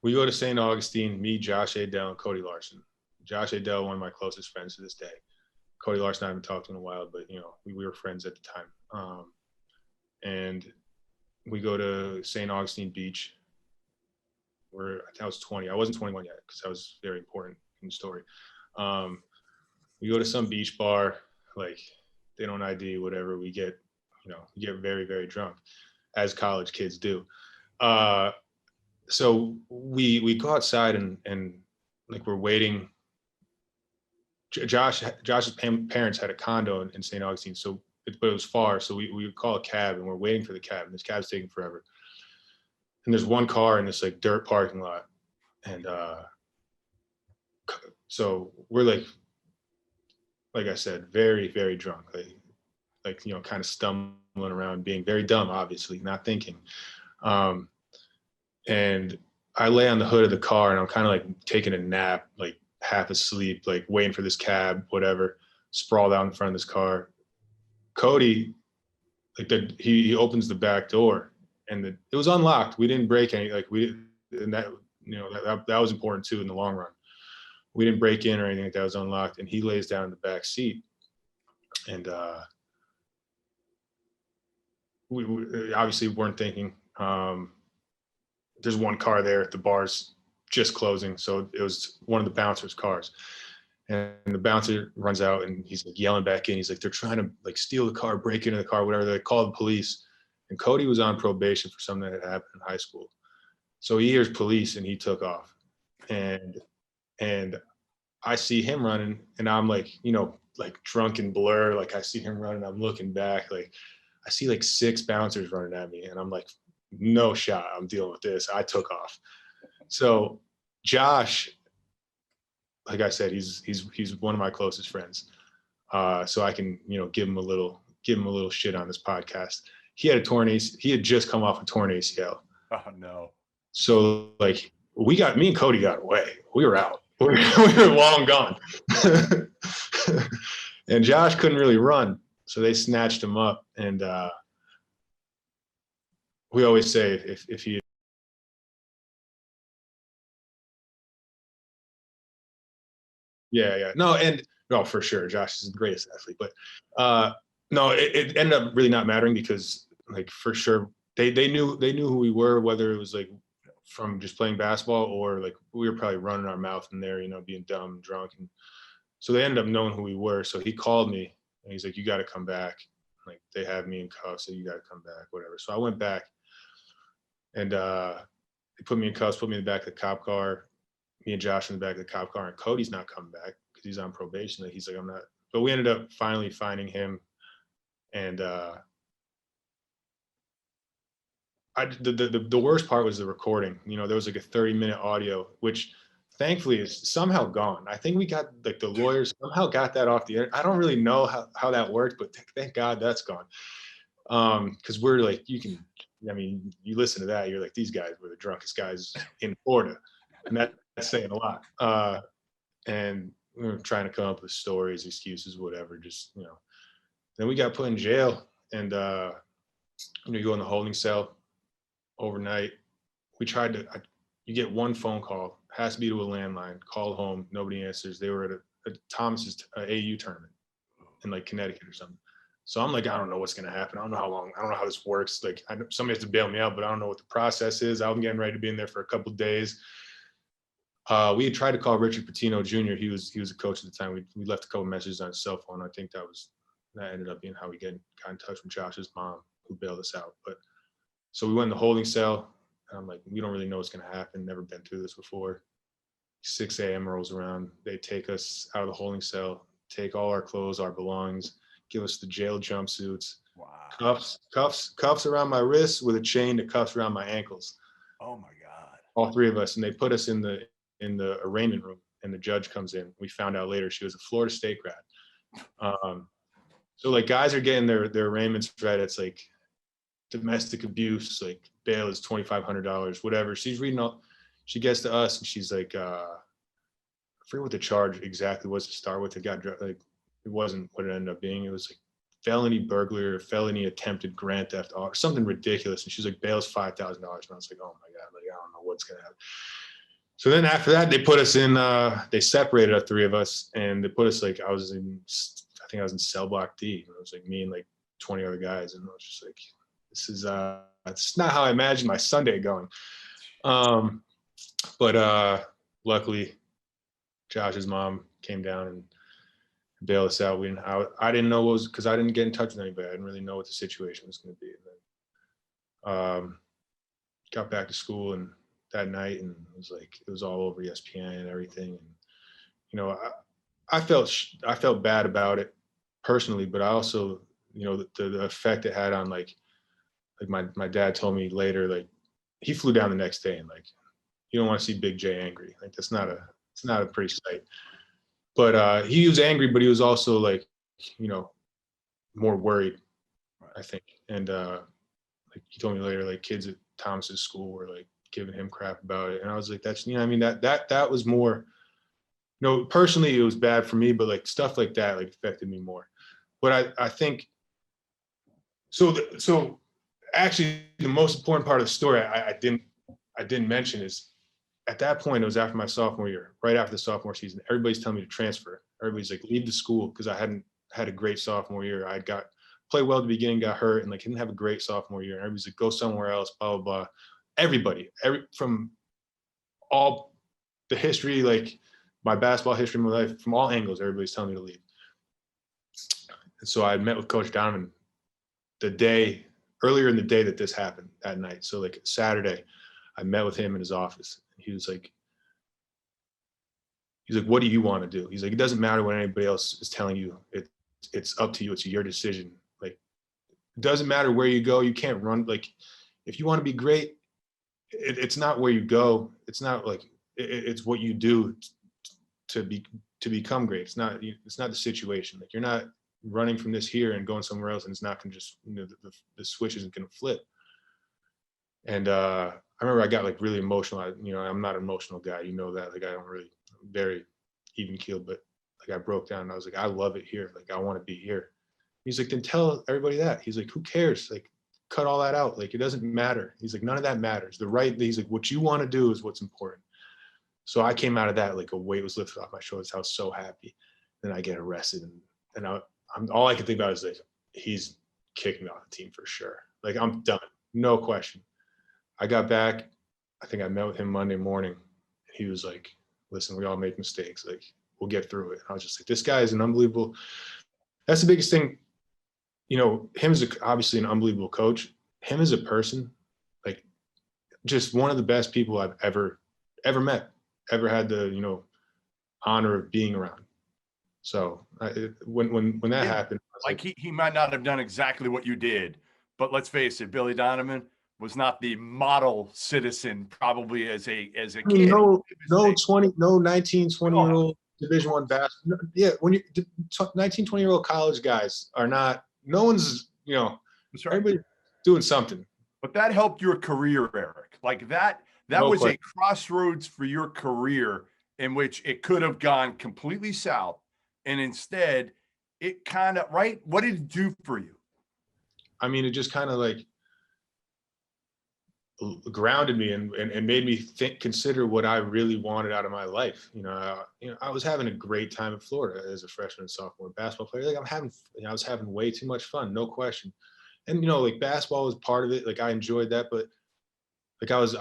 We go to St. Augustine, me, Josh Adele, and Cody Larson. Josh Adele, one of my closest friends to this day. Cody Larson, I haven't talked to in a while, but we were friends at the time. And we go to St. Augustine Beach. I think I was 20. I wasn't 21 yet because that was very important in the story. We go to some beach bar, like they don't ID, whatever. We get very, very drunk, as college kids do. So we go outside and like we're waiting. Josh's parents had a condo in St. Augustine, but it was far, so we would call a cab, and we're waiting for the cab, and this cab's taking forever. And there's one car in this like dirt parking lot, and so we're like I said, very, very drunk, like kind of stumbling around, being very dumb, obviously, not thinking. And I lay on the hood of the car, and I'm kind of like taking a nap, like half asleep, like waiting for this cab, whatever, sprawled out in front of this car. Cody, he opens the back door, and it was unlocked. We didn't break any, and that was important too in the long run. We didn't break in or anything like that. It was unlocked, and he lays down in the back seat, and we obviously weren't thinking. There's one car there. The bar's just closing, so it was one of the bouncers' cars. And the bouncer runs out, and he's like yelling back in. He's like, they're trying to like steal the car, break into the car, whatever. They call the police. And Cody was on probation for something that had happened in high school. So he hears police, and he took off. And I see him running, and I'm like, like drunk and blur. Like I see him running. I'm looking back. Like I see like 6 bouncers running at me, and I'm like, no shot. I'm dealing with this. I took off. So Josh, like I said, he's one of my closest friends. So I can, give him a little shit on this podcast. He had he had just come off a torn ACL. Oh no. So like me and Cody got away. We were out. We were long gone. And Josh couldn't really run. So they snatched him up. And we always say if he Yeah. No, for sure. Josh is the greatest athlete, but no, it ended up really not mattering because like for sure they knew who we were, whether it was like from just playing basketball or like we were probably running our mouth in there, being dumb, drunk. And so they ended up knowing who we were. So he called me and he's like, you got to come back. Like they have me in cuffs, so you got to come back, whatever. So I went back and they put me in cuffs, put me in the back of the cop car. Me and Josh in the back of the cop car, and Cody's not coming back because he's on probation. He's like, I'm not. But we ended up finally finding him, and the worst part was the recording. There was like a 30-minute audio, which thankfully is somehow gone. I think we got like the lawyers somehow got that off the internet. I don't really know how that worked, but thank God that's gone. Because we're like, you listen to that, you're like, these guys were the drunkest guys in Florida, and that's saying a lot. And we were trying to come up with stories, excuses, whatever, just, then we got put in jail, and you go in the holding cell overnight. We tried to, you get one phone call, has to be to a landline, call home, nobody answers. They were at a Thomas's AU tournament in like Connecticut or something. So I'm like, I don't know what's going to happen. I don't know how long, I don't know how this works. Like somebody has to bail me out, but I don't know what the process is. I'm getting ready to be in there for a couple of days. We had tried to call Richard Pitino Jr. He was a coach at the time. We left a couple messages on his cell phone. I think that ended up being how we got in touch with Josh's mom, who bailed us out. But so we went in the holding cell. And I'm like, we don't really know what's going to happen. Never been through this before. 6 a.m. rolls around. They take us out of the holding cell, take all our clothes, our belongings, give us the jail jumpsuits, wow. cuffs around my wrists with a chain to cuffs around my ankles. Oh my God. All 3 of us. And they put us in the arraignment room, and the judge comes in. We found out later she was a Florida State grad. So like guys are getting their arraignments read. It's like domestic abuse, like bail is $2,500, whatever. She's reading all, she gets to us and she's like, I forget what the charge exactly was to start with. It wasn't what it ended up being. It was like felony burglary or felony attempted grand theft or something ridiculous. And she's like, bail's $5,000. And I was like, oh my God, like I don't know what's gonna happen. So then after that, they put us in, they separated the three of us, and they put us like, I think I was in cell block D. It was like me and like 20 other guys. And I was just like, it's not how I imagined my Sunday going. But luckily, Josh's mom came down and bailed us out. I didn't know what was, because I didn't get in touch with anybody. I didn't really know what the situation was going to be. And then got back to school and that night, and it was all over ESPN and everything. And I felt bad about it personally, but I also, the effect it had on like my dad told me later, like he flew down the next day, and like, you don't want to see Big J angry. Like it's not a pretty sight. But he was angry, but he was also like, more worried, I think. And like he told me later, like kids at Thomas's school were like giving him crap about it. And I was like, that's, I mean, that was more, personally it was bad for me, but like stuff like that, like affected me more. But I think, so actually the most important part of the story I didn't mention is, at that point, it was after my sophomore year, right after the sophomore season, everybody's telling me to transfer. Everybody's like, leave the school, because I hadn't had a great sophomore year. I played well at the beginning, got hurt, and like didn't have a great sophomore year. And everybody's like, go somewhere else, blah, blah, blah. Everybody, from all the history, like my basketball history in my life, from all angles, everybody's telling me to leave. And so I met with Coach Donovan earlier in the day that this happened, that night. So like Saturday, I met with him in his office. He was like, what do you want to do? He's like, it doesn't matter what anybody else is telling you. It's up to you. It's your decision. Like, it doesn't matter where you go. You can't run. Like, if you want to be great, it's not where you go. It's not like, it's what you do to become great. It's not the situation. Like, you're not running from this here and going somewhere else, and it's not going to just, the switch isn't going to flip. And I remember I got like really emotional. I'm not an emotional guy, that. Like, I'm very even keeled, but like I broke down and I was like, I love it here. Like, I want to be here. He's like, then tell everybody that. He's like, who cares? Like, cut all that out. Like, it doesn't matter. He's like, none of that matters. He's like, what you want to do is what's important. So I came out of that, like a weight was lifted off my shoulders. I was so happy. Then I get arrested, and I'm all I could think about is like, he's kicking me off the team for sure. Like, I'm done. No question. I got back. I think I met with him Monday morning. He was like, listen, we all make mistakes. Like, we'll get through it. And I was just like, this guy is an unbelievable. That's the biggest thing. Him as obviously an unbelievable coach. Him as a person, like, just one of the best people I've ever met, ever had the, honor of being around. So when that happened, like he might not have done exactly what you did, but let's face it, Billy Donovan was not the model citizen probably as a kid. No 19, 20-year-old Division I basketball. Yeah, when 19, 20-year-old college guys are not. No one's, That's right. Everybody's doing something. But that helped your career, Erik. Like that was a crossroads for your career in which it could have gone completely south, and instead it kind of, right? What did it do for you? I mean, it just kind of like grounded me and made me consider what I really wanted out of my life. I was having a great time in Florida as a freshman and sophomore basketball player. Like, I was having way too much fun, no question. And like basketball was part of it. Like, I enjoyed that, but like I was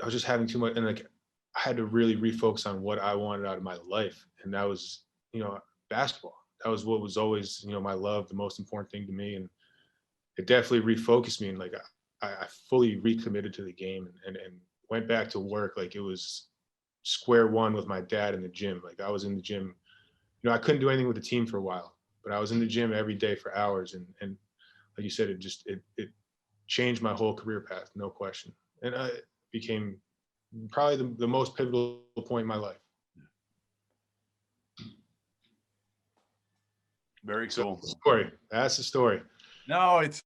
just having too much, and like I had to really refocus on what I wanted out of my life, and that was basketball. That was what was always my love, the most important thing to me, and it definitely refocused me. And like I fully recommitted to the game and went back to work like it was square one with my dad in the gym. Like, I was in the gym, I couldn't do anything with the team for a while, but I was in the gym every day for hours. And like you said, it changed my whole career path, no question. And I became probably the most pivotal point in my life. Very cool. So, that's the story. No, it's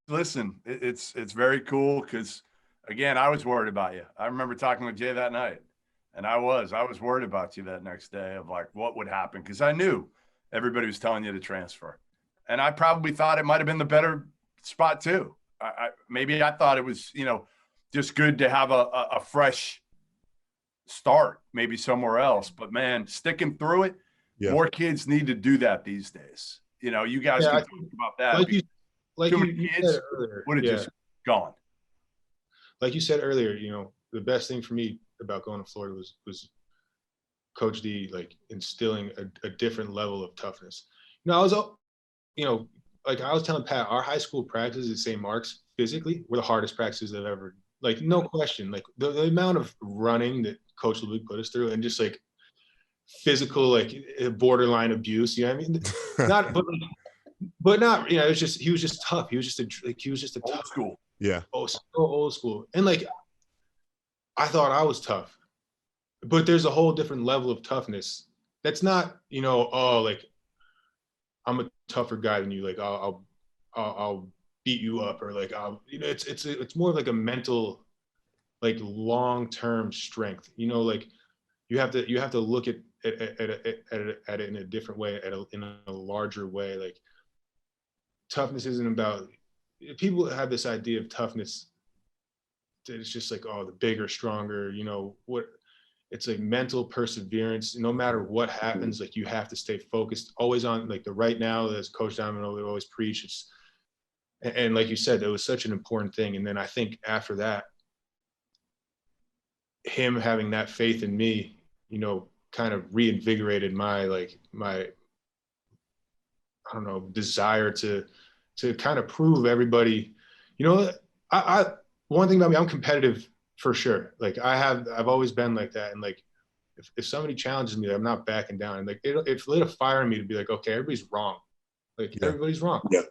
very cool because, again, I was worried about you. I remember talking with Jay that night, and I was worried about you that next day of like what would happen, because I knew everybody was telling you to transfer, and I probably thought it might have been the better spot too. Maybe I thought it was just good to have a fresh start maybe somewhere else. But man, sticking through it, more kids need to do that these days. You know, you guys can talk about that. Like too you, many you kids said earlier, would have just gone. Like you said earlier, you know, the best thing for me about going to Florida was Coach D like instilling a different level of toughness. You know, like I was telling Pat, our high school practices at St. Mark's physically were the hardest practices I've ever, like, no question. Like the amount of running that Coach Luke put us through, and just like physical, like borderline abuse. You know what I mean? Not, but not. You know, it's just he was just tough. He was just a Old tough school. Yeah. Oh, so old school. And like, I thought I was tough, but there's a whole different level of toughness. That's not, you know, oh, like I'm a tougher guy than you. Like I'll beat you up, or like you know, it's more of like a mental, like long-term strength. You know, like you have to look at it in a different way, in a larger way. Like toughness isn't about, people have this idea of toughness. It's just like, oh, the bigger, stronger, you know, what, it's like mental perseverance. No matter what happens, like you have to stay focused, always on like the right now, as Coach Donovan always preach. And like you said, that was such an important thing. And then I think after that, him having that faith in me, you know, kind of reinvigorated my I don't know, desire to kind of prove everybody, you know, I one thing about me, I'm competitive for sure. Like I've always been like that. And like, if somebody challenges me, I'm not backing down. And like, it lit a fire in me to be like, okay, everybody's wrong. Like everybody's wrong. Yeah.